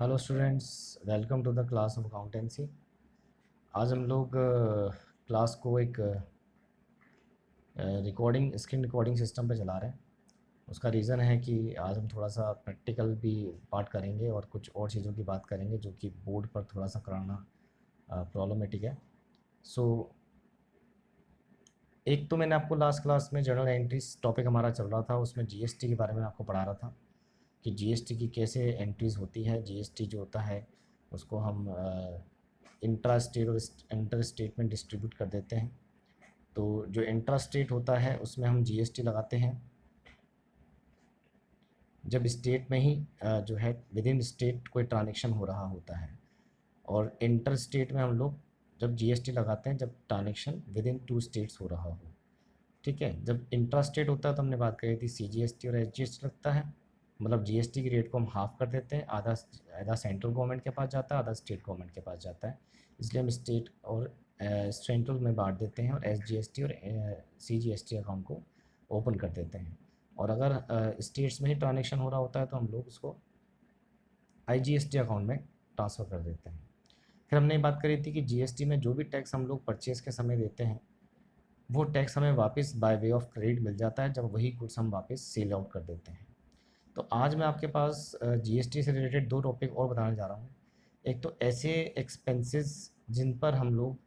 Hello students, welcome to the class of accountancy. आज हम लोग क्लास को एक स्क्रीन रिकॉर्डिंग सिस्टम पे चला रहे हैं। उसका रीज़न है कि आज हम थोड़ा सा प्रैक्टिकल भी पार्ट करेंगे और कुछ और चीज़ों की बात करेंगे जो कि बोर्ड पर थोड़ा सा कराना प्रॉब्लमेटिक है। सो एक तो मैंने आपको लास्ट क्लास में जर्नल एंट्रीज टॉपिक हमारा चल रहा था, उसमें जीएसटी के बारे में आपको पढ़ा रहा था कि जीएसटी की कैसे एंट्रीज़ होती है। जीएसटी जो होता है उसको हम इंट्रा स्टेट और इंटर स्टेट में डिस्ट्रीब्यूट कर देते हैं। तो जो इंट्रा स्टेट होता है उसमें हम जीएसटी लगाते हैं जब स्टेट में ही जो है विद इन स्टेट कोई ट्रांजेक्शन हो रहा होता है, और इंटर स्टेट में हम लोग जब जीएसटी लगाते हैं जब transaction within two states हो रहा हो। ठीक है, जब इंट्रा स्टेट होता है तो हमने बात करी थी सीजीएसटी और एसजीएसटी लगता है। मतलब जीएसटी की रेट को हम हाफ कर देते हैं, आधा आधा सेंट्रल गवर्नमेंट के पास जाता है, आधा स्टेट गवर्नमेंट के पास जाता है। इसलिए हम स्टेट और सेंट्रल में बांट देते हैं और एसजीएसटी और सीजीएसटी अकाउंट को ओपन कर देते हैं। और अगर स्टेट्स में ही ट्रांजेक्शन हो रहा होता है तो हम लोग उसको आईजीएसटी अकाउंट में ट्रांसफ़र कर देते हैं। फिर हमने बात करी थी कि जीएसटी में जो भी टैक्स हम लोग परचेज़ के समय देते हैं वो टैक्स हमें वापस बाय वे ऑफ क्रेडिट मिल जाता है जब वही गुड्स हम वापस सेल आउट कर देते हैं। तो आज मैं आपके पास जीएसटी से रिलेटेड दो टॉपिक और बताने जा रहा हूँ। एक तो ऐसे एक्सपेंसेस जिन पर हम लोग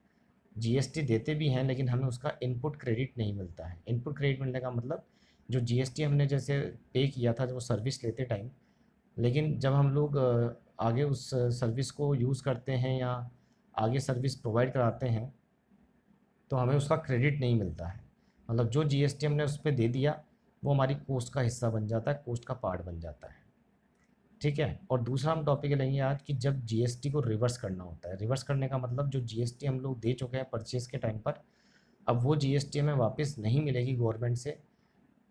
जीएसटी देते भी हैं लेकिन हमें उसका इनपुट क्रेडिट नहीं मिलता है। इनपुट क्रेडिट मिलने का मतलब जो जीएसटी हमने जैसे पे किया था जब वो सर्विस लेते टाइम, लेकिन जब हम लोग आगे उस सर्विस को यूज़ करते हैं या आगे सर्विस प्रोवाइड कराते हैं तो हमें उसका क्रेडिट नहीं मिलता है। मतलब जो जीएसटी हमने उस पर दे दिया वो हमारी कोस्ट का हिस्सा बन जाता है, कोस्ट का पार्ट बन जाता है। ठीक है, और दूसरा हम टॉपिक लेंगे आज कि जब जीएसटी को रिवर्स करना होता है। रिवर्स करने का मतलब जो जीएसटी हम लोग दे चुके हैं परचेज़ के टाइम पर, अब वो जीएसटी हमें वापस नहीं मिलेगी गवर्नमेंट से।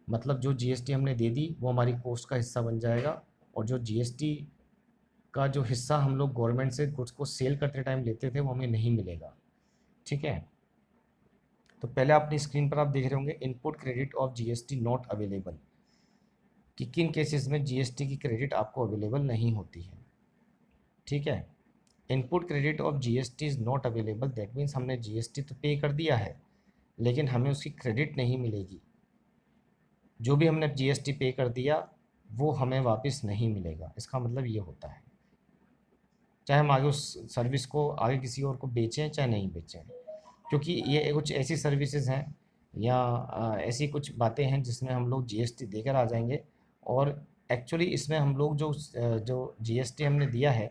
मतलब जो जीएसटी हमने दे दी वो हमारी कोस्ट का हिस्सा बन जाएगा, और जो जीएसटी का जो हिस्सा हम लोग गवर्नमेंट से गुड्स को सेल करते टाइम लेते थे वो हमें नहीं मिलेगा। ठीक है, तो पहले अपनी स्क्रीन पर आप देख रहे होंगे input credit of GST not available, कि किन केसेस में जीएसटी की क्रेडिट आपको अवेलेबल नहीं होती है। ठीक है, input credit of GST is not available, that means हमने जीएसटी तो पे कर दिया है लेकिन हमें उसकी क्रेडिट नहीं मिलेगी। जो भी हमने जीएसटी पे कर दिया वो हमें वापस नहीं मिलेगा। इसका मतलब ये होता है चाहे हम आगे उस सर्विस को आगे किसी और को बेचें चाहे नहीं बेचें, क्योंकि ये कुछ ऐसी सर्विसेज हैं या ऐसी कुछ बातें हैं जिसमें हम लोग जीएसटी देकर आ जाएंगे, और एक्चुअली इसमें हम लोग जो जीएसटी हमने दिया है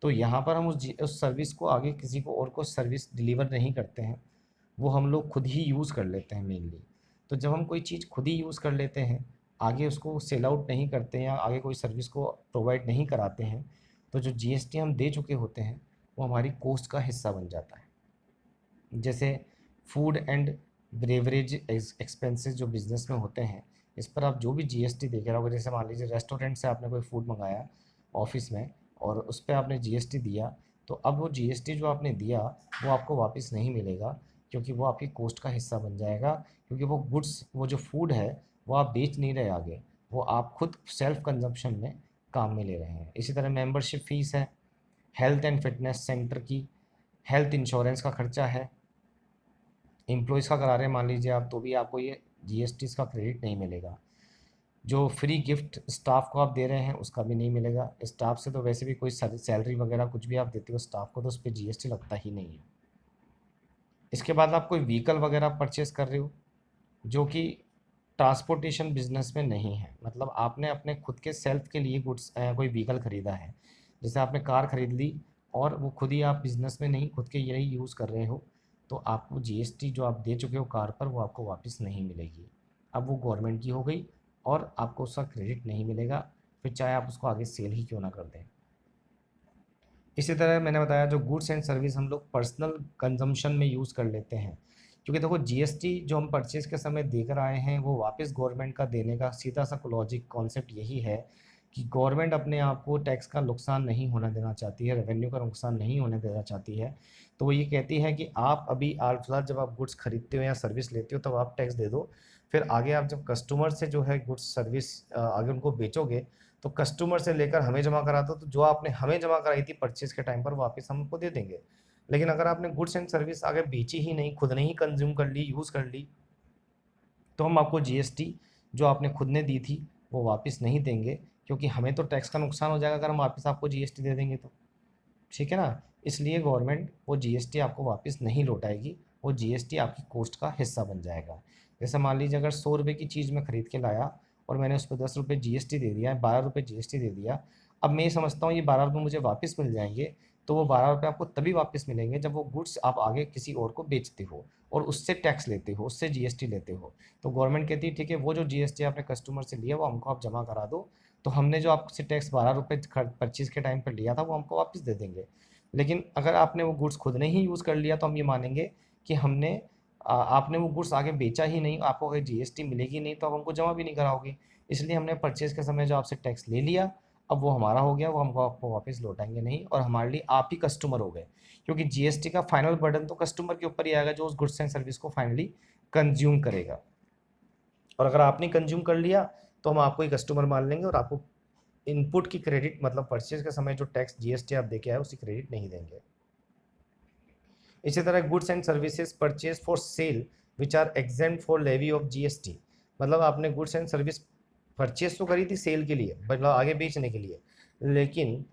तो यहाँ पर हम उस सर्विस को आगे किसी को और को सर्विस डिलीवर नहीं करते हैं, वो हम लोग खुद ही यूज़ कर लेते हैं मेनली। तो जब हम कोई चीज़ खुद ही यूज़ कर लेते हैं, आगे उसको सेल आउट नहीं करते हैं या आगे कोई सर्विस को प्रोवाइड नहीं कराते हैं, तो जो जीएसटी हम दे चुके होते हैं वो हमारी कॉस्ट का हिस्सा बन जाता है। जैसे फूड एंड ब्रेवरेज एक्सपेंसेस जो बिज़नेस में होते हैं, इस पर आप जो भी जीएसटी देख रहे हो, जैसे मान लीजिए रेस्टोरेंट से आपने कोई फूड मंगाया ऑफिस में और उस पर आपने जीएसटी दिया, तो अब वो जीएसटी जो आपने दिया वो आपको वापस नहीं मिलेगा, क्योंकि वो आपकी कॉस्ट का हिस्सा बन जाएगा। क्योंकि वो गुड्स, वो जो फूड है वो आप बेच नहीं रहे आगे, वो आप खुद सेल्फ कंजप्शन में काम में ले रहे हैं। इसी तरह मेंबरशिप फ़ीस है, हेल्थ एंड फिटनेस सेंटर की हेल्थ इंश्योरेंस का खर्चा है, एम्प्लॉयज़ का करा रहे हैं मान लीजिए आप, तो भी आपको ये जीएसटी का क्रेडिट नहीं मिलेगा। जो फ्री गिफ्ट स्टाफ को आप दे रहे हैं उसका भी नहीं मिलेगा। स्टाफ से तो वैसे भी कोई सैलरी वगैरह कुछ भी आप देते हो स्टाफ को तो उस पर जीएसटी लगता ही नहीं है। इसके बाद आप कोई व्हीकल वगैरह परचेस कर रहे हो जो कि ट्रांसपोर्टेशन बिजनेस में नहीं है, मतलब आपने अपने खुद के सेल्फ के लिए गुड्स कोई व्हीकल ख़रीदा है, जैसे आपने कार ख़रीद ली और वो खुद ही आप बिज़नेस में नहीं खुद के यही यूज़ कर रहे हो, तो आपको जीएसटी जो आप दे चुके हो कार पर वो आपको वापस नहीं मिलेगी। अब वो गवर्नमेंट की हो गई और आपको उसका क्रेडिट नहीं मिलेगा, फिर चाहे आप उसको आगे सेल ही क्यों ना कर दें। इसी तरह मैंने बताया जो गुड्स एंड सर्विस हम लोग पर्सनल कंजम्पशन में यूज़ कर लेते हैं, क्योंकि देखो जीएसटी जो हम परचेज़ के समय देकर आए हैं वो वापस गवर्नमेंट का देने का सीधा सा लॉजिक कॉन्सेप्ट यही है कि गवर्नमेंट अपने आप को टैक्स का नुकसान नहीं होने देना चाहती है, रेवेन्यू का नुकसान नहीं होने देना चाहती है। तो वो ये कहती है कि आप अभी आल फिलहाल जब आप गुड्स खरीदते हो या सर्विस लेते हो तब आप टैक्स दे दो, फिर आगे आप जब कस्टमर से जो है गुड्स सर्विस आगे उनको बेचोगे तो कस्टमर से लेकर हमें जमा करा दो, तो जो आपने हमें जमा कराई थी परचेज के टाइम पर वापस हमको दे देंगे। लेकिन अगर आपने गुड्स एंड सर्विस आगे बेची ही नहीं, खुद ने ही कंज्यूम कर ली, यूज़ कर ली, तो हम आपको जीएसटी जो आपने खुद ने दी थी वो वापस नहीं देंगे, क्योंकि हमें तो टैक्स का नुकसान हो जाएगा अगर हम वापस आपको जीएसटी दे देंगे तो। ठीक है ना। इसलिए गवर्नमेंट वो जीएसटी आपको वापस नहीं लौटाएगी, वो जीएसटी आपकी कॉस्ट का हिस्सा बन जाएगा। जैसे मान लीजिए अगर 100 रुपये की चीज़ मैं खरीद के लाया और मैंने उस पर 10 रुपये जीएसटी दे दिया, 12 रुपये जीएसटी दे दिया, अब मैं ये समझता हूँ ये 12 रुपये मुझे वापस मिल जाएंगे, तो वो 12 रुपये आपको तभी वापस मिलेंगे जब वो गुड्स आप आगे किसी और को बेचते हो और उससे टैक्स लेते हो, उससे जीएसटी लेते हो। तो गवर्नमेंट कहती है ठीक है, वो जो जीएसटी आपने कस्टमर से लिया वो हमको आप जमा करा दो, तो हमने जो आपसे टैक्स 12 रुपये परचेज के टाइम पर लिया था वो हमको वापस दे देंगे। लेकिन अगर आपने वो गुड्स खुद ने ही यूज़ कर लिया तो हम ये मानेंगे कि हमने आपने वो गुड्स आगे बेचा ही नहीं, आपको अगर जीएसटी मिलेगी नहीं तो आप हमको जमा भी नहीं कराओगे। इसलिए हमने परचेज़ के समय जो आपसे टैक्स ले लिया, अब वो हमारा हो गया, वो हमको आपको वापस लौटाएंगे नहीं, और हमारे लिए आप ही कस्टमर हो गए, क्योंकि जीएसटी का फाइनल बर्डन तो कस्टमर के ऊपर ही आएगा जो उस गुड्स एंड सर्विस को फाइनली कंज्यूम करेगा। और अगर आपने कंज्यूम कर लिया तो हम आपको ही कस्टमर मान लेंगे और आपको इनपुट की क्रेडिट, मतलब परचेज के समय जो टैक्स जीएसटी आप देके आए उसी क्रेडिट नहीं देंगे। इसी तरह goods and services purchase for sale which are exempt for levy of GST, मतलब आपने गुड्स एंड सर्विस परचेज तो करी थी सेल के लिए, मतलब आगे बेचने के लिए, लेकिन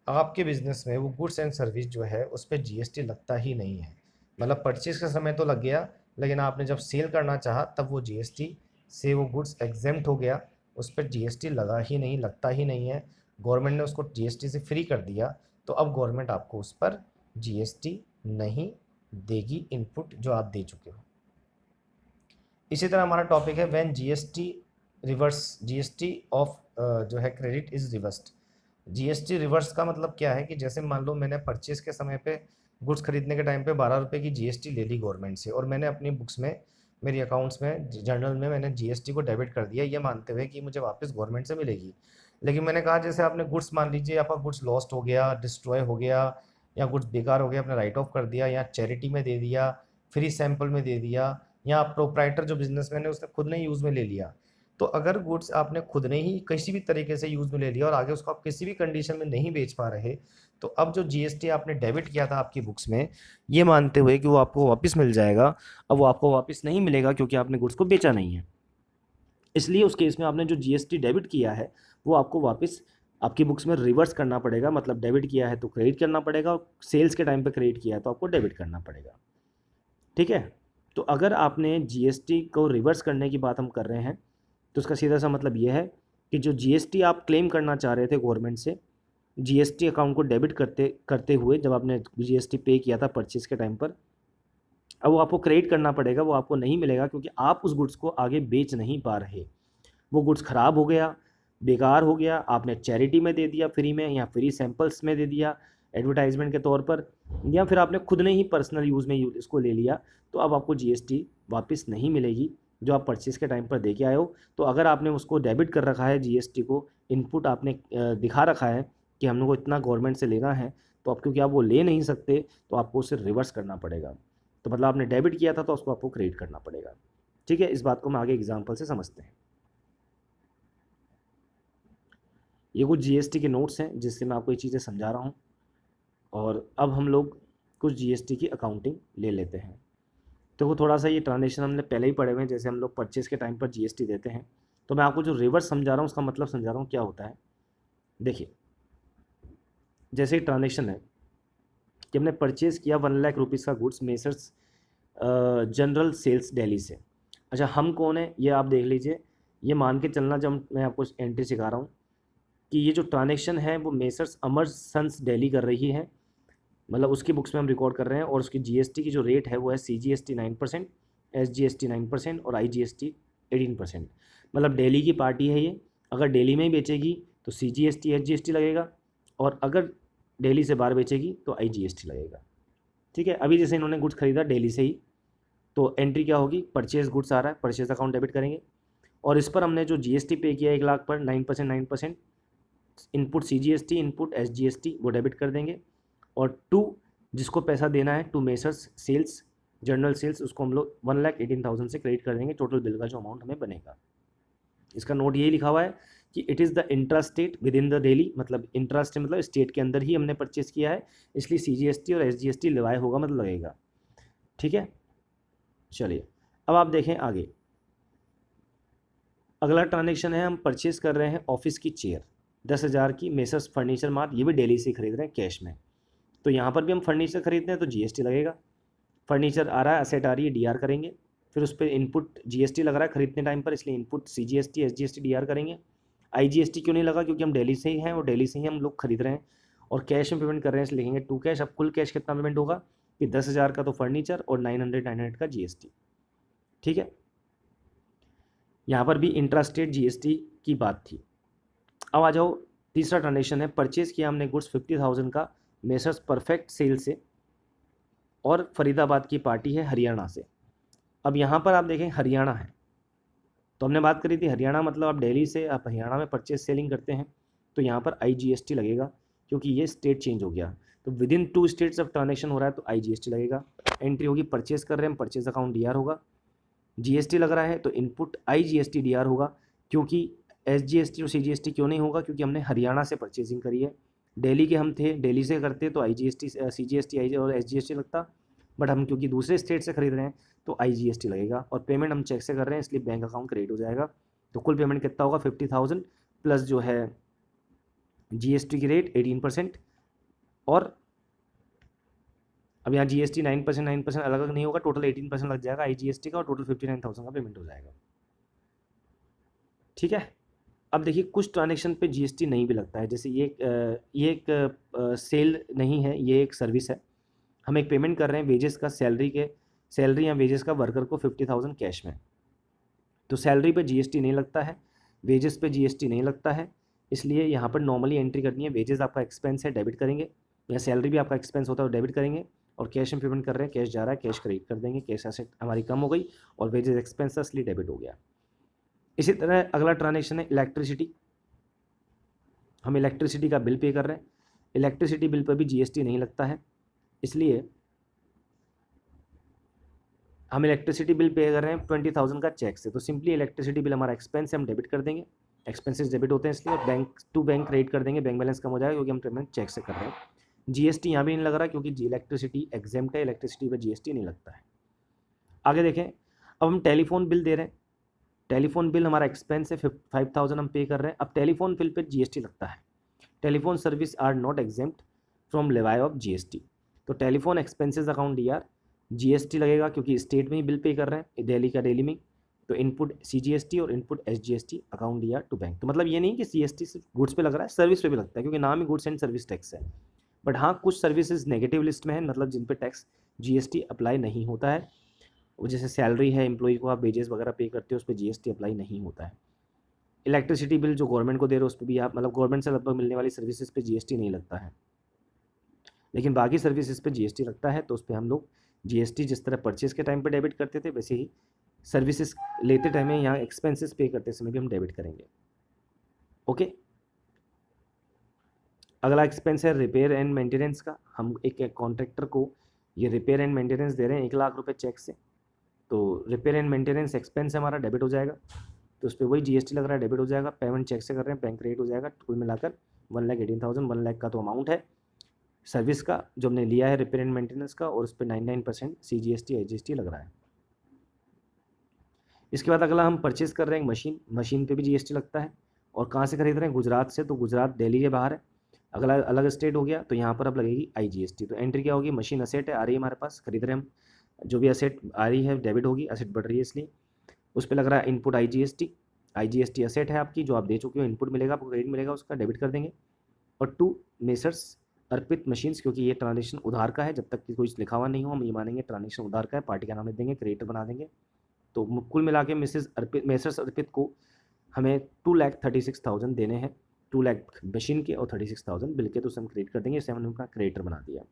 आपके बिजनेस में वो गुड्स एंड सर्विस जो है उस पर जीएसटी लगता ही नहीं है। मतलब परचेज का समय तो लग गया, लेकिन आपने जब सेल करना चाहा तब वो जीएसटी से वो गुड्स एग्जेम्प्ट हो गया, उस पर जीएसटी लगा ही नहीं, लगता ही नहीं है। गवर्नमेंट ने उसको जीएसटी से फ्री कर दिया, तो अब गवर्नमेंट आपको उस पर जीएसटी नहीं देगी, इनपुट जो आप दे चुके हो। इसी तरह हमारा टॉपिक है when GST reverse, GST of जो है credit is reversed. GST reverse का मतलब क्या है कि जैसे मान लो मैंने परचेज के समय पे गुड्स खरीदने के टाइम पे 12 रुपये की जीएसटी ले ली गवर्नमेंट से, और मैंने अपनी बुक्स में, मेरी अकाउंट्स में, जर्नल में मैंने जीएसटी को डेबिट कर दिया, ये मानते हुए कि मुझे वापस गवर्नमेंट से मिलेगी। लेकिन मैंने कहा जैसे आपने गुड्स, मान लीजिए आपका गुड्स लॉस्ट हो गया, डिस्ट्रॉय हो गया, या गुड्स बेकार हो गया, आपने राइट ऑफ कर दिया, या चैरिटी में दे दिया, फ्री सैंपल में दे दिया, या प्रोप्राइटर जो बिजनेसमैन है उसने खुद ने यूज़ में ले लिया। तो अगर गुड्स आपने खुद ने ही किसी भी तरीके से यूज़ में ले लिया और आगे उसको आप किसी भी कंडीशन में नहीं बेच पा रहे, तो अब जो जीएसटी आपने डेबिट किया था आपकी बुक्स में, ये मानते हुए कि वो आपको वापस मिल जाएगा, अब वो आपको वापस नहीं मिलेगा क्योंकि आपने गुड्स को बेचा नहीं है। इसलिए उस केस में आपने जो जीएसटी डेबिट किया है वो आपको वापस आपकी बुक्स में रिवर्स करना पड़ेगा। मतलब डेबिट किया है तो क्रेडिट करना पड़ेगा, और सेल्स के टाइम पे क्रेडिट किया है तो आपको डेबिट करना पड़ेगा। ठीक है। तो अगर आपने जीएसटी को रिवर्स करने की बात हम कर रहे हैं तो उसका सीधा सा मतलब ये है कि जो जीएसटी आप क्लेम करना चाह रहे थे गवर्नमेंट से, जीएसटी अकाउंट को डेबिट करते करते हुए जब आपने जीएसटी पे किया था परचेज के टाइम पर, अब वो आपको क्रेडिट करना पड़ेगा, वो आपको नहीं मिलेगा क्योंकि आप उस गुड्स को आगे बेच नहीं पा रहे। वो गुड्स ख़राब हो गया, बेकार हो गया, आपने चैरिटी में दे दिया फ्री में, या फ्री सैंपल्स में दे दिया एडवर्टाइजमेंट के तौर पर, या फिर आपने खुद ने ही पर्सनल यूज़ में इसको ले लिया, तो अब आपको जीएसटी वापस नहीं मिलेगी जो आप परचेज के टाइम पर दे के आए हो। तो अगर आपने उसको डेबिट कर रखा है, जीएसटी को इनपुट आपने दिखा रखा है कि हम लोग को इतना गवर्नमेंट से लेना है, तो अब क्योंकि आप वो ले नहीं सकते तो आपको उसे रिवर्स करना पड़ेगा। तो मतलब आपने डेबिट किया था तो उसको आपको क्रेडिट करना पड़ेगा। ठीक है, इस बात को हम आगे एग्जाम्पल से समझते हैं। ये कुछ जीएसटी के नोट्स हैं जिससे मैं आपको ये चीज़ें समझा रहा हूँ, और अब हम लोग कुछ जीएसटी की अकाउंटिंग ले लेते हैं। तो वो थोड़ा सा ये ट्रांजेक्शन हमने पहले ही पढ़े हुए हैं, जैसे हम लोग परचेज के टाइम पर जीएसटी देते हैं, तो मैं आपको जो रिवर्स समझा रहा हूँ उसका मतलब समझा रहा हूँ क्या होता है। देखिए, जैसे एक ट्रांजेक्शन है कि हमने परचेज़ किया 1,00,000 रुपीज़ का goods messrs general sales Delhi से। अच्छा, हम कौन है ये आप देख लीजिए, ये मान के चलना जब मैं आपको एंट्री सिखा रहा हूँ कि ये जो ट्रांजेक्शन है वो मेसर्स अमर सन्स दिल्ली कर रही है, मतलब उसकी बुक्स में हम रिकॉर्ड कर रहे हैं, और उसकी जीएसटी की जो रेट है वो है CGST 9%, SGST 9% और IGST 18%। मतलब दिल्ली की पार्टी है ये, अगर दिल्ली में ही बेचेगी तो CGST SGST लगेगा, और अगर दिल्ली से बाहर बेचेगी तो IGST लगेगा। ठीक है। अभी जैसे इन्होंने गुड्स खरीदा दिल्ली से ही, तो एंट्री क्या होगी, परचेज गुड्स आ रहा है, परचेज अकाउंट डेबिट करेंगे, और इस पर हमने जो जीएसटी पे किया 1,00,000 पर 9%, इनपुट CGST, इनपुट SGST वो डेबिट कर देंगे, और टू जिसको पैसा देना है to messrs sales general sales, उसको हम लोग 1,18,000 से क्रेडिट कर देंगे, टोटल बिल का जो अमाउंट हमें बनेगा। इसका नोट यही लिखा हुआ है कि it is the intra state with in the Delhi, मतलब इंट्रा स्टेट मतलब स्टेट के अंदर ही हमने परचेस किया है, इसलिए CGST और SGST लिवाय होगा मतलब लगेगा। ठीक है, चलिए अब आप देखें आगे। अगला ट्रांजेक्शन है, हम परचेस कर रहे हैं ऑफिस की चेयर 10,000 की, मेसर्स फर्नीचर मार्ट, ये भी दिल्ली से खरीद रहे हैं कैश में। तो यहाँ पर भी हम फर्नीचर खरीदते हैं तो GST लगेगा। फर्नीचर आ रहा है, असेट आ रही है, DR करेंगे, फिर उस पर इनपुट GST लग रहा है खरीदने टाइम पर, इसलिए इनपुट CGST SGST DR करेंगे। IGST क्यों नहीं लगा, क्योंकि हम दिल्ली से ही हैं और दिल्ली से ही हम लोग खरीद रहे हैं और कैश में पेमेंट कर रहे हैं, इसलिए लिखेंगे टू कैश। अब कुल कैश कितना पेमेंट होगा कि 10,000 का तो फर्नीचर और 900 का GST। ठीक है, यहाँ पर भी इंट्रा स्टेट GST की बात थी। अब आ जाओ, तीसरा ट्रांजेक्शन है, परचेज किया हमने गुड्स 50,000 का मेसर्स परफेक्ट सेल से और फरीदाबाद की पार्टी है हरियाणा से। अब यहाँ पर आप देखें हरियाणा है, तो हमने बात करी थी हरियाणा मतलब आप दिल्ली से आप हरियाणा में परचेज सेलिंग करते हैं तो यहाँ पर IGST लगेगा, क्योंकि ये स्टेट चेंज हो गया। तो with in 2 states of transaction हो रहा है तो IGST लगेगा। एंट्री होगी परचेज कर रहे हैं, परचेज अकाउंट DR होगा। GST लग रहा है तो इनपुट IGST DR होगा, क्योंकि SGST और CGST क्यों नहीं होगा, क्योंकि हमने हरियाणा से परचेजिंग करी है। दिल्ली के हम थे, दिल्ली से करते तो IGST CGST और SGST लगता, बट हम क्योंकि दूसरे स्टेट से खरीद रहे हैं तो IGST लगेगा। और पेमेंट हम चेक से कर रहे हैं इसलिए बैंक अकाउंट क्रेडिट हो जाएगा। तो कुल पेमेंट कितना होगा 50,000 प्लस जो है GST की रेट 18%, और अब यहाँ GST 9% अलग अलग नहीं होगा, टोटल 18% लग जाएगा IGST का और टोटल 59,000 का पेमेंट हो जाएगा। ठीक है, अब देखिए कुछ ट्रांजेक्शन पे GST नहीं भी लगता है, जैसे ये एक सेल नहीं है, ये एक सर्विस है। हम एक पेमेंट कर रहे हैं वेजेस का, सैलरी या वेजेस का वर्कर को 50,000 कैश में, तो सैलरी पे GST नहीं लगता है, वेजेस पे GST नहीं लगता है, इसलिए यहाँ पर नॉर्मली एंट्री करनी है, वेजेस आपका एक्सपेंस है डेबिट करेंगे, या सैलरी भी आपका एक्सपेंस होता है डेबिट करेंगे, और कैश में पेमेंट कर रहे हैं, कैश जा रहा है, कैश क्रेडिट कर देंगे, कैश एसेट हमारी कम हो गई और वेजेस एक्सपेंस था इसलिए डेबिट हो गया। इसी तरह अगला ट्रांजेक्शन है इलेक्ट्रिसिटी, हम इलेक्ट्रिसिटी का बिल पे कर रहे हैं, इलेक्ट्रिसिटी बिल पर भी GST नहीं लगता है, इसलिए हम इलेक्ट्रिसिटी बिल पे कर रहे हैं 20,000 का चेक से, तो सिंपली इलेक्ट्रिसिटी बिल हमारा एक्सपेंस है, हम डेबिट कर देंगे, एक्सपेंसेस डेबिट होते हैं इसलिए, और बैंक टू बैंक क्रेडिट कर देंगे, बैंक बैलेंस कम हो जाएगा क्योंकि हम पेमेंट चेक से कर रहे हैं। GST यहाँ भी नहीं लग रहा क्योंकि इलेक्ट्रिसिटी एग्जेम्प्ट है, इलेक्ट्रिसिटी पर GST नहीं लगता है। आगे देखें, अब हम टेलीफोन बिल दे रहे हैं, टेलीफोन बिल हमारा एक्सपेंस है 5,000 हम पे कर रहे हैं, अब टेलीफोन बिल पर GST लगता है। Telephone service are not exempt from levy of GST, तो telephone expenses account DR GST लगेगा क्योंकि स्टेट में ही बिल पे कर रहे हैं, दिल्ली का दिल्ली में, तो इनपुट CGST और input SGST account DR to bank. तो मतलब ये नहीं कि CST सिर्फ गुड्स पे लग रहा है, सर्विस पे भी लगता है, क्योंकि नाम ही गुड्स एंड सर्विस टैक्स है। बट हाँ, कुछ सर्विसेज नेगेटिव लिस्ट में है, मतलब जिन पे टैक्स GST अप्लाई नहीं होता है, वो जैसे सैलरी है, एम्प्लॉय को आप वेजेस वगैरह पे करते हो उस पर GST अप्लाई नहीं होता है। इलेक्ट्रिसिटी बिल जो गवर्नमेंट को दे रहे हो उस पर भी आप, मतलब गवर्नमेंट से लगभग मिलने वाली सर्विसेज पे GST नहीं लगता है, लेकिन बाकी सर्विसेज पे GST लगता है, तो उस पर हम लोग GST जिस तरह परचेज के टाइम पे डेबिट करते थे वैसे ही सर्विसेज लेते टाइम में यहाँ एक्सपेंसेस पे करते समय भी हम डेबिट करेंगे। ओके, अगला एक्सपेंस है रिपेयर एंड मेंटेनेंस का, हम एक कॉन्ट्रैक्टर को ये रिपेयर एंड मेंटेनेंस दे रहे हैं 1,00,000 रुपये चेक से, तो रिपेयर एंड मेंटेनेंस एक्सपेंस हमारा डेबिट हो जाएगा, तो उस पर वही GST लग रहा है, डेबिट हो जाएगा, पेमेंट चेक से कर रहे हैं, बैंक क्रेडिट हो जाएगा, कुल मिलाकर 1,18,000, 1,00,000 का तो अमाउंट है सर्विस का जो हमने लिया है रिपेयर एंड मेंटेनेंस का, और उस पर 99% CGST SGST लग रहा है। इसके बाद अगला हम परचेज कर रहे हैं मशीन, मशीन पे भी GST लगता है, और कहाँ से खरीद रहे हैं, गुजरात से, तो गुजरात दिल्ली के बाहर है, अगला अलग स्टेट हो गया, तो यहाँ पर अब लगेगी IGST। तो एंट्री क्या होगी, मशीन असेट है, आ रही है हमारे पास, खरीद रहे हैं हम, जो भी असेट आ रही है डेबिट होगी, असेट बढ़ रही है इसलिए, उस पर लग रहा है इनपुट IGST असेट है आपकी जो आप दे चुके हो, इनपुट मिलेगा आपको, क्रेडिट मिलेगा, उसका डेबिट कर देंगे। और टू मेसर्स अर्पित मशीन्स, क्योंकि ये ट्रांजेक्शन उधार का है, जब तक कि कोई लिखा हुआ नहीं हो हम ये मानेंगे ट्रांजेक्शन उधार का है, पार्टी का नाम लिख देंगे, क्रिएटर बना देंगे। तो कुल मिला के मेसर्स अर्पित को हमें 2,36,000 देने हैं, 2,00,000 मशीन के और 36,000 बिल के, तो उसे हम क्रिएट कर देंगे, इसे हमने उनका क्रिएटर बना दिया।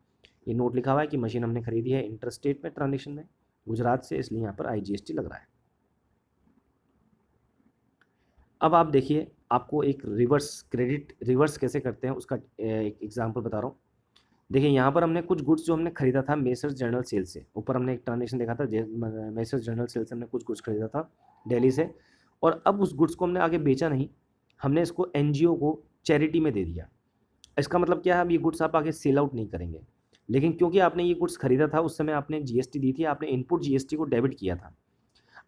ये नोट लिखा हुआ है कि मशीन हमने खरीदी है इंटर स्टेट में ट्रांजेक्शन में गुजरात से, इसलिए यहाँ पर IGST लग रहा है। अब आप देखिए, आपको एक रिवर्स कैसे करते हैं उसका एक एग्जांपल बता रहा हूँ। देखिए यहाँ पर हमने कुछ गुड्स जो हमने खरीदा था मेसर्स जनरल सेल से, ऊपर हमने एक ट्रांजेक्शन देखा था, मेसर्स जनरल सेल से हमने कुछ गुड्स खरीदा था दिल्ली से, और अब उस गुड्स को हमने आगे बेचा नहीं, हमने इसको एनजीओ को चैरिटी में दे दिया। इसका मतलब क्या है, अब ये गुड्स आप आगे सेल आउट नहीं करेंगे, लेकिन क्योंकि आपने ये गुड्स खरीदा था उस समय आपने जीएसटी दी थी, आपने इनपुट जीएसटी को डेबिट किया था।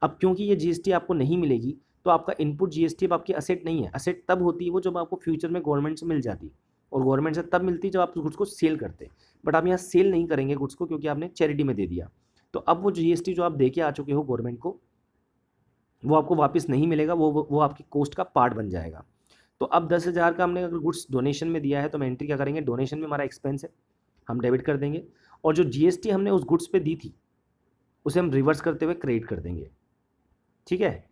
अब क्योंकि ये जीएसटी आपको नहीं मिलेगी तो आपका इनपुट जीएसटी अब आपकी असेट नहीं है। असेट तब होती है वो जब आपको फ्यूचर में गवर्नमेंट से मिल जाती, और गवर्नमेंट से तब मिलती जब आप उस गुड्स को सेल करते। बट आप यहाँ सेल नहीं करेंगे गुड्स को क्योंकि आपने चैरिटी में दे दिया। तो अब वो जीएसटी जो आप दे के आ चुके हो गवर्नमेंट को, वो आपको वापस नहीं मिलेगा, वो आपकी कॉस्ट का पार्ट बन जाएगा। तो अब 10,000 का हमने अगर गुड्स डोनेशन में दिया है तो हम एंट्री क्या करेंगे, डोनेशन में हमारा एक्सपेंस है, हम डेबिट कर देंगे, और जो जीएसटी हमने उस गुड्स पे दी थी उसे हम रिवर्स करते हुए क्रेडिट कर देंगे। ठीक है,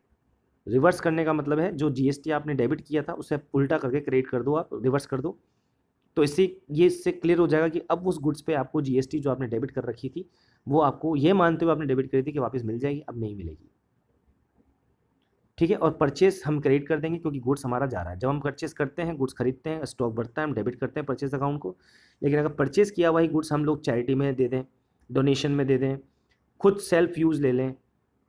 रिवर्स करने का मतलब है जो जीएसटी आपने डेबिट किया था उसे उल्टा करके क्रेडिट कर दो, आप रिवर्स कर दो। तो इससे क्लियर हो जाएगा कि अब उस गुड्स पे आपको जीएसटी जो आपने डेबिट कर रखी थी वो आपको ये मानते हुए आपने डेबिट करी थी कि वापस मिल जाएगी, अब नहीं मिलेगी। ठीक है, और परचेस हम क्रेडिट कर देंगे क्योंकि गुड्स हमारा जा रहा है। जब हम परचेस करते हैं, गुड्स खरीदते हैं, स्टॉक बढ़ता है, हम डेबिट करते हैं परचेस अकाउंट को। लेकिन अगर परचेस किया हुआ ही गुड्स हम लोग चैरिटी में दे दें, डोनेशन में दे दें, खुद सेल्फ यूज़ ले लें,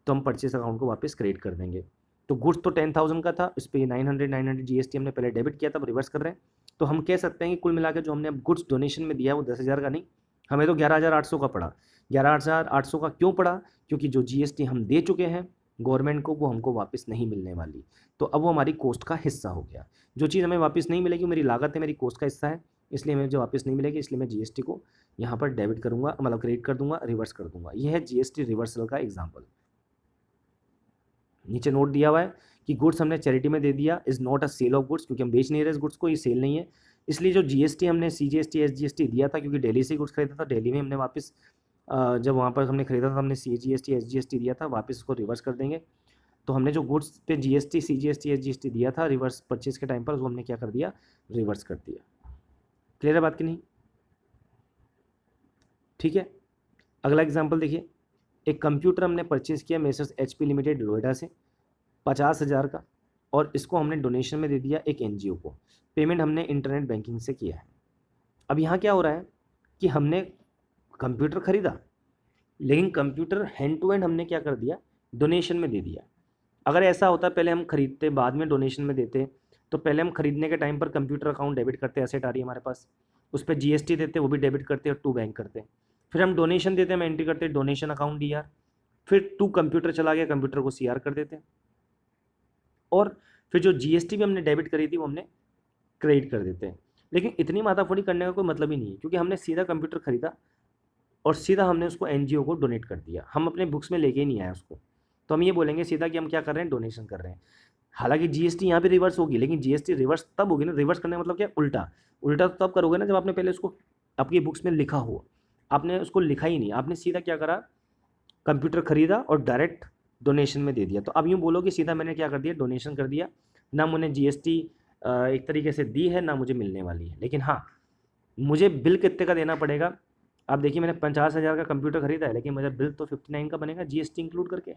तो हम परचेस अकाउंट को वापस क्रेडिट कर देंगे। तो गुड्स तो 10,000 का था, इस पर 900 जीएसटी हमने पहले डेबिट किया था, अब रिवर्स कर रहे हैं। तो हम कह सकते हैं कि कुल मिला के जो हमने अब गुड्स डोनेशन में दिया है वो 10,000 का नहीं, हमें तो 11,800 का पड़ा। 11,800 का क्यों पड़ा, क्योंकि जो जीएसटी हम दे चुके हैं गवर्नमेंट को वो हमको वापस नहीं मिलने वाली। तो अब वो हमारी कॉस्ट का हिस्सा हो गया। जो चीज़ हमें वापस नहीं मिलेगी वो मेरी लागत है, मेरी कॉस्ट का हिस्सा है, इसलिए हमें जो वापस नहीं मिलेगी, इसलिए मैं जीएसटी को यहाँ पर डेबिट करूँगा, मतलब क्रेडिट कर दूंगा, रिवर्स कर दूंगा। यह है जीएसटी रिवर्सल का एग्जाम्पल। नीचे नोट दिया हुआ है कि गुड्स हमने चैरिटी में दे दिया is not a sale of goods, क्योंकि हम बेच नहीं रहे इस गुड्स को, ये सेल नहीं है। इसलिए जो जीएसटी हमने सीजीएसटी एसजीएसटी दिया था, क्योंकि दिल्ली से गुड्स खरीदा था, दिल्ली में हमने वापस जब वहाँ पर हमने खरीदा था हमने सीजीएसटी एसजीएसटी दिया था, वापस उसको रिवर्स कर देंगे। तो हमने जो गुड्स पे जीएसटी सीजीएसटी एसजीएसटी दिया था रिवर्स परचेज के टाइम पर, उसको हमने क्या कर दिया, रिवर्स कर दिया। क्लियर है बात की नहीं? ठीक है, अगला एग्जाम्पल देखिए। एक कंप्यूटर हमने परचेज़ किया मेसर्स एचपी लिमिटेड नोएडा से 50,000 का, और इसको हमने डोनेशन में दे दिया एक एनजीओ को। पेमेंट हमने इंटरनेट बैंकिंग से किया है। अब यहाँ क्या हो रहा है कि हमने कंप्यूटर खरीदा, लेकिन कंप्यूटर हैंड टू हैंड हमने क्या कर दिया, डोनेशन में दे दिया। अगर ऐसा होता पहले हम खरीदते बाद में डोनेशन में देते, तो पहले हम खरीदने के टाइम पर कंप्यूटर अकाउंट डेबिट करते, एसेट आ रही है हमारे पास, उस पर जीएसटी देते, वो भी डेबिट करते और टू बैंक करते। फिर हम डोनेशन देते, हम एंट्री करते डोनेशन अकाउंट डीआर, फिर टू कंप्यूटर चला गया, कंप्यूटर को सीआर कर देते, और फिर जो जीएसटी भी हमने डेबिट करी थी वो हमने क्रेडिट कर देते हैं। लेकिन इतनी माथाफोड़ी करने का कोई मतलब ही नहीं है, क्योंकि हमने सीधा कंप्यूटर खरीदा और सीधा हमने उसको एनजीओ को डोनेट कर दिया, हम अपने बुक्स में लेके ही नहीं आए उसको। तो हम ये बोलेंगे सीधा कि हम क्या कर रहे हैं, डोनेशन कर रहे हैं। हालांकि जीएसटी यहाँ पे रिवर्स होगी, लेकिन जीएसटी रिवर्स तब होगी ना, रिवर्स करने का मतलब क्या, उल्टा। उल्टा तो तब करोगे ना जब आपने पहले उसको आपकी बुक्स में लिखा हो, आपने उसको लिखा ही नहीं, आपने सीधा क्या करा, कंप्यूटर खरीदा और डायरेक्ट डोनेशन में दे दिया। तो अब यूँ बोलो कि सीधा मैंने क्या कर दिया, डोनेशन कर दिया, ना मैंने जीएसटी एक तरीके से दी है, ना मुझे मिलने वाली है। लेकिन हाँ, मुझे बिल कितने का देना पड़ेगा। आप देखिए मैंने 50,000 का कंप्यूटर खरीदा है, लेकिन मुझे बिल तो 59 का बनेगा जीएसटी इंक्लूड करके,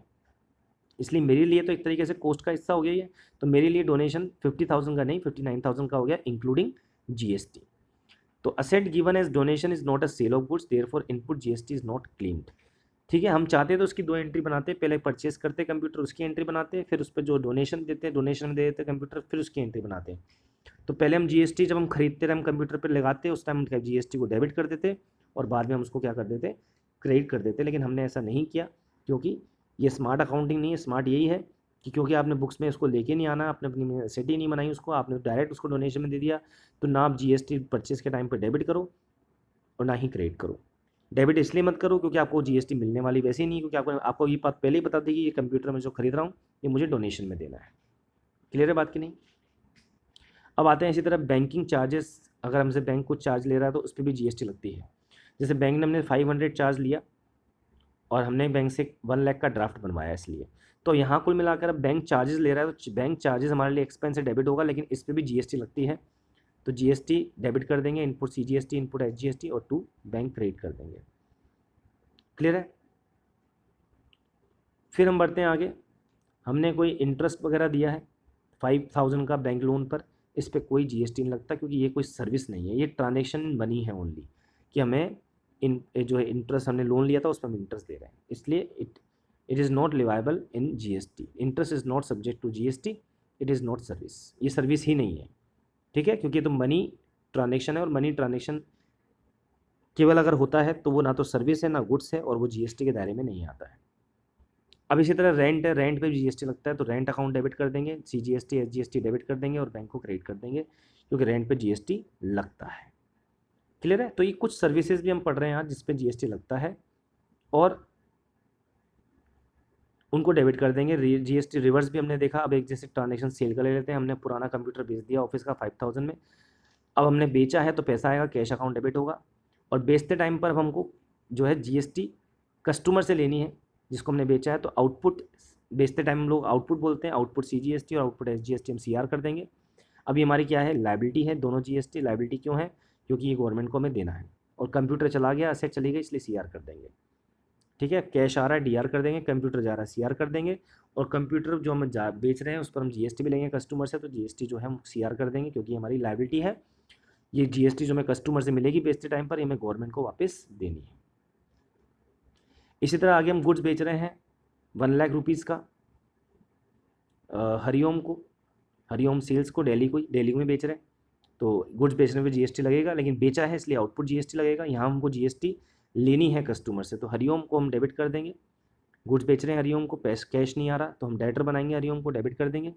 इसलिए मेरे लिए तो एक तरीके से कॉस्ट का हिस्सा हो गया ये। तो मेरे लिए डोनेशन 50,000 का नहीं 59,000 का हो गया इंक्लूडिंग जीएसटी। तो asset given as donation is not a sale of goods, therefore input GST is not claimed. ठीक है, हम चाहते तो उसकी दो एंट्री बनाते, पहले परचेस करते कंप्यूटर उसकी एंट्री बनाते, फिर उस पर जो डोनेशन देते हैं डोनेशन में दे देते कंप्यूटर, फिर उसकी एंट्री बनाते। तो पहले हम जीएसटी जब हम खरीदते रहे हम कंप्यूटर पर लगाते, उस टाइम हम जीएसटी को डेबिट कर देते और बाद में हम उसको क्या कर देते, क्रेडिट कर देते। लेकिन हमने ऐसा नहीं किया, क्योंकि ये स्मार्ट अकाउंटिंग नहीं है। स्मार्ट यही है कि क्योंकि आपने बुक्स में उसको लेके नहीं आना, आपने अपनी सेट ही नहीं बनाई उसको, आपने डायरेक्ट उसको डोनेशन में दे दिया, तो ना आप जीएसटी परचेस के टाइम पर डेबिट करो और ना ही क्रेडिट करो। डेबिट इसलिए मत करो क्योंकि आपको जीएसटी मिलने वाली वैसे ही नहीं, क्योंकि आपको ये बात पहले ही बता देगी ये कंप्यूटर में जो खरीद रहा हूँ ये मुझे डोनेशन में देना है। क्लियर है बात की नहीं? अब आते हैं इसी तरह बैंकिंग चार्जेस। अगर हमसे बैंक कुछ चार्ज ले रहा है तो उस पर भी जीएसटी लगती है। जैसे बैंक ने हमने 500 चार्ज लिया और हमने बैंक से 1 लाख का ड्राफ्ट बनवाया, इसलिए तो यहाँ कुल मिलाकर अब बैंक चार्जेस ले रहा है, तो बैंक चार्जेस हमारे लिए एक्सपेंस से डेबिट होगा, लेकिन इस पर भी जीएसटी लगती है। तो जीएसटी डेबिट कर देंगे, इनपुट सीजीएसटी, इनपुट एसजीएसटी, और टू बैंक क्रेडिट कर देंगे। क्लियर है? फिर हम बढ़ते हैं आगे। हमने कोई इंटरेस्ट वगैरह दिया है 5,000 का बैंक लोन पर, इस पर कोई जीएसटी नहीं लगता, क्योंकि ये कोई सर्विस नहीं है, ये ट्रांजेक्शन बनी है ओनली, कि हमें जो है इंटरेस्ट हमने लोन लिया था उस पर हम इंटरेस्ट दे रहे हैं, इसलिए it is not leviable in GST. Interest is not subject to GST, it is not service, ये सर्विस ही नहीं है, ठीक है, क्योंकि ये तो मनी ट्रांजेक्शन है और मनी ट्रांजेक्शन केवल अगर होता है तो वो ना तो सर्विस है ना गुड्स है और वो जीएसटी के दायरे में नहीं आता है। अब इसी तरह रेंट है, रेंट पे भी जीएसटी लगता है तो रेंट अकाउंट डेबिट कर देंगे, सीजीएसटी एसजीएसटी डेबिट कर देंगे और बैंक को क्रेडिट कर देंगे क्योंकि रेंट पे जीएसटी लगता है। क्लियर है? तो ये कुछ सर्विसेज भी हम पढ़ रहे हैं आज जिस पे जीएसटी लगता है और उनको डेबिट कर देंगे। जीएसटी रिवर्स भी हमने देखा। अब एक जैसे ट्रांजेक्शन सेल का ले लेते हैं, हमने पुराना कंप्यूटर बेच दिया ऑफिस का 5000 में, अब हमने बेचा है तो पैसा आएगा, कैश अकाउंट डेबिट होगा और बेचते टाइम पर हमको जो है जीएसटी कस्टमर से लेनी है जिसको हमने बेचा है, तो आउटपुट बेचते टाइम हम लोग आउटपुट बोलते हैं, आउटपुट सीजीएसटी और आउटपुट एसजीएसटी हम सीआर कर देंगे। अब ये हमारी क्या है, लायबिलिटी है, दोनों जीएसटी लायबिलिटी क्यों है, क्योंकि ये गवर्नमेंट को हमें देना है और कंप्यूटर चला गया, असेट चली गई, इसलिए सीआर कर देंगे। ठीक है, कैश आ रहा है डीआर कर देंगे, कंप्यूटर जा रहा है सीआर कर देंगे और कंप्यूटर जो हम बेच रहे हैं उस पर हम जीएसटी भी लेंगे कस्टमर से, तो जीएसटी जो है हम सीआर कर देंगे क्योंकि हमारी लायबिलिटी है। ये जीएसटी जो हमें कस्टमर से मिलेगी बेचते टाइम पर, ये हमें गवर्नमेंट को वापस देनी है। इसी तरह आगे हम गुड्स बेच रहे हैं 1 लाख रुपीज़ का हरिओम को, हरिओम सेल्स को दिल्ली में बेच रहे हैं तो गुड्स बेचने पे जीएसटी लगेगा, लेकिन बेचा है इसलिए आउटपुट जीएसटी लगेगा। यहाँ हमको जीएसटी लेनी है कस्टमर से, तो हरिओम को हम डेबिट कर देंगे। गुड्स बेच रहे हैं हरिओम को, कैश नहीं आ रहा तो हम डेटर बनाएंगे, हरिओम को डेबिट कर देंगे।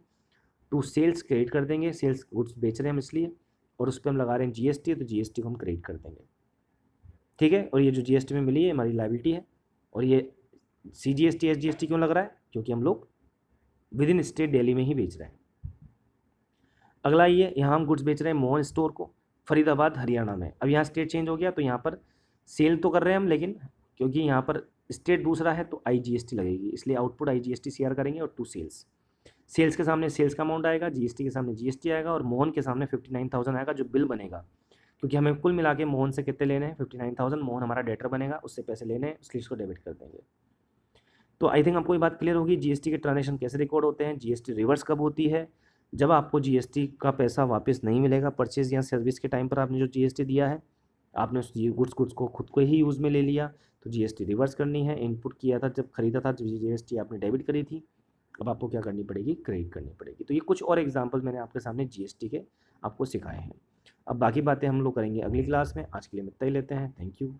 टू सेल्स क्रेडिट कर देंगे, सेल्स गुड्स बेच रहे हैं हम इसलिए, और उस पर हम लगा रहे हैं जीएसटी, तो जीएसटी को हम क्रेडिट कर देंगे। ठीक है, और ये जो जीएसटी में मिली है हमारी लायबिलिटी है। और ये सीजीएसटी एसजीएसटी क्यों लग रहा है, क्योंकि हम लोग विद इन स्टेट दिल्ली में ही बेच रहे हैं। अगला ये, यहाँ हम गुड्स बेच रहे हैं मोहन स्टोर को, फरीदाबाद हरियाणा में। अब यहाँ स्टेट चेंज हो गया तो यहाँ पर सेल तो कर रहे हैं हम, लेकिन क्योंकि यहाँ पर स्टेट दूसरा है तो आईजीएसटी लगेगी, इसलिए आउटपुट आईजीएसटी सीआर करेंगे और टू सेल्स, सेल्स के सामने सेल्स का अमाउंट आएगा, जीएसटी के सामने जीएसटी आएगा और मोहन के सामने 59,000 आएगा जो बिल बनेगा, क्योंकि हमें कुल मिला के मोहन से कितने लेने हैं 59,000, मोहन हमारा डेटर बनेगा, उससे पैसे लेने हैं, इसलिए इसको डेबिट कर देंगे। तो आई थिंक आपको ये बात क्लियर होगी जीएसटी के ट्रांजेक्शन कैसे रिकॉर्ड होते हैं। जीएसटी रिवर्स कब होती है, जब आपको जीएसटी का पैसा वापस नहीं मिलेगा, परचेज या सर्विस के टाइम पर आपने जो जीएसटी दिया है, आपने उस गुड्स को खुद को ही यूज़ में ले लिया तो जीएसटी रिवर्स करनी है। इनपुट किया था जब खरीदा था जीएसटी आपने डेबिट करी थी, अब आपको क्या करनी पड़ेगी, क्रेडिट करनी पड़ेगी। तो ये कुछ और एग्जांपल मैंने आपके सामने जीएसटी के आपको सिखाए हैं। अब बाकी बातें हम लोग करेंगे अगली क्लास में। आज के लिए मैं इतना ही लेते हैं। Thank you.